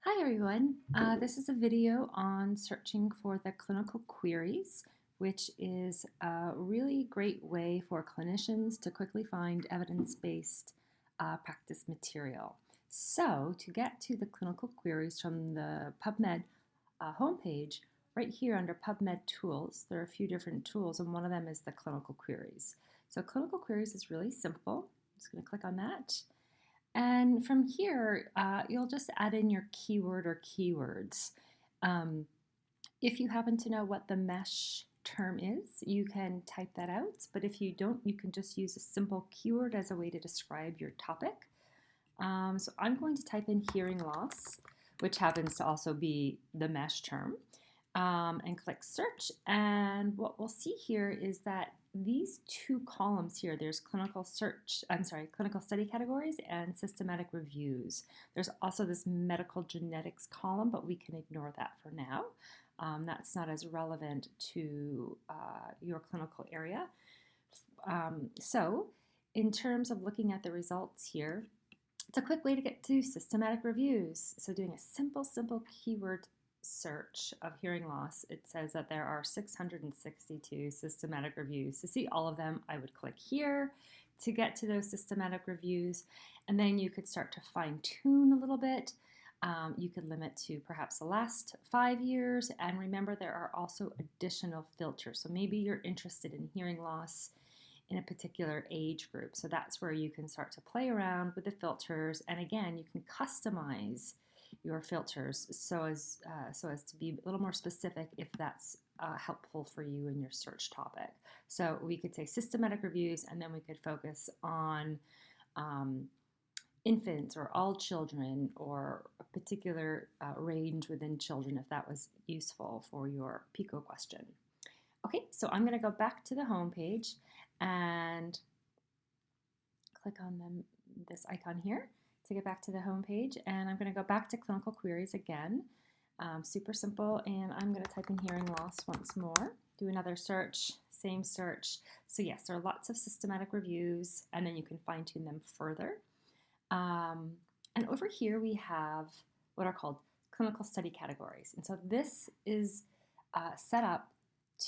Hi everyone. This is a video on searching for the clinical queries, which is a really great way for clinicians to quickly find evidence-based practice material. So to get to the clinical queries from the PubMed homepage, right here under PubMed Tools, there are a few different tools, and one of them is the clinical queries. So clinical queries is really simple. I'm just going to click on that. And from here, you'll just add in your keyword or keywords. Um, if you happen to know what the mesh term is, you can type that out. But if you don't, you can just use a simple keyword as a way to describe your topic. So I'm going to type in hearing loss, which happens to also be the mesh term, and click search. And what we'll see here is that these two columns here, there's clinical study categories and systematic reviews. There's also this medical genetics column, but we can ignore that for now. That's not as relevant to your clinical area. So in terms of looking at the results here, it's a quick way to get to systematic reviews. So doing a simple keyword search of hearing loss, it says that there are 662 systematic reviews. To see all of them, I would click here to get to those systematic reviews, and then you could start to fine tune a little bit. You could limit to perhaps the last 5 years, and remember there are also additional filters. So maybe you're interested in hearing loss in a particular age group. So that's where you can start to play around with the filters. And again, you can customize your filters so as to be a little more specific if that's helpful for you in your search topic. So we could say systematic reviews, and then we could focus on infants or all children or a particular range within children if that was useful for your PICO question. Okay, so I'm going to go back to the home page and click on this icon here to get back to the home page. And I'm going to go back to clinical queries again. Super simple. And I'm going to type in hearing loss once more. Do another search, same search. So yes, there are lots of systematic reviews, and then you can fine tune them further. And over here we have what are called clinical study categories. And so this is set up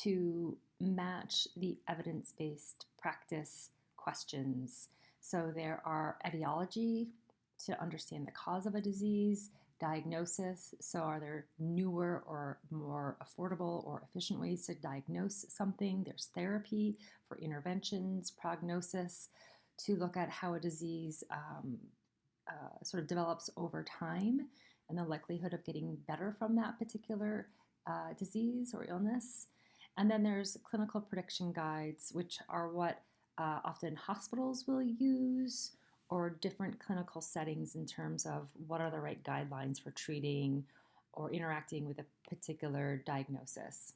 to match the evidence-based practice questions. So there are etiology to understand the cause of a disease, diagnosis, so are there newer or more affordable or efficient ways to diagnose something? There's therapy for interventions, prognosis, to look at how a disease sort of develops over time and the likelihood of getting better from that particular disease or illness. And then there's clinical prediction guides, which are what often hospitals will use, or different clinical settings in terms of what are the right guidelines for treating or interacting with a particular diagnosis.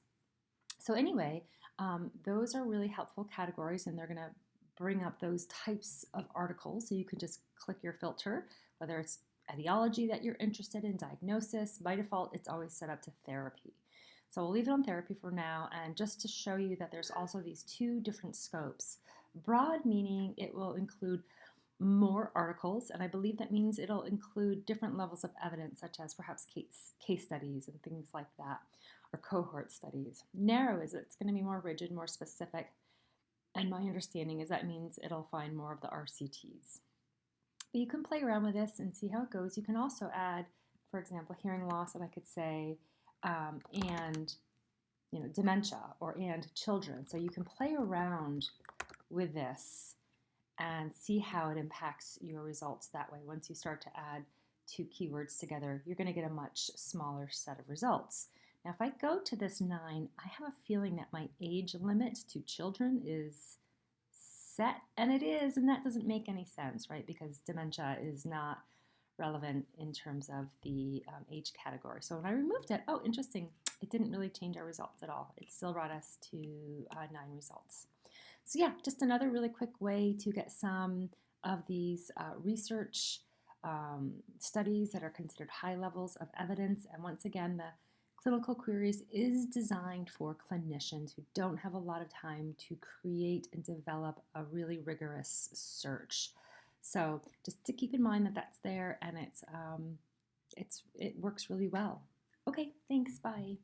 So anyway, those are really helpful categories, and they're going to bring up those types of articles. So you can just click your filter, whether it's etiology that you're interested in, diagnosis. By default, it's always set up to therapy. So we'll leave it on therapy for now, and just to show you that there's also these two different scopes. Broad meaning it will include more articles, and I believe that means it'll include different levels of evidence, such as perhaps case studies and things like that, or cohort studies. Narrow is it's going to be more rigid, more specific, and my understanding is that means it'll find more of the RCTs. But you can play around with this and see how it goes. You can also add, for example, hearing loss, and I could say, and dementia or and children. So you can play around with this and see how it impacts your results that way. Once you start to add two keywords together, you're going to get a much smaller set of results. Now, if I go to this 9, I have a feeling that my age limit to children is set, and it is, and that doesn't make any sense, right? Because dementia is not relevant in terms of the age category. So when I removed it, oh, interesting, it didn't really change our results at all. It still brought us to 9 results. So yeah, just another really quick way to get some of these research studies that are considered high levels of evidence. And once again, the clinical queries is designed for clinicians who don't have a lot of time to create and develop a really rigorous search. So just to keep in mind that that's there, and it works really well. Okay, thanks. Bye.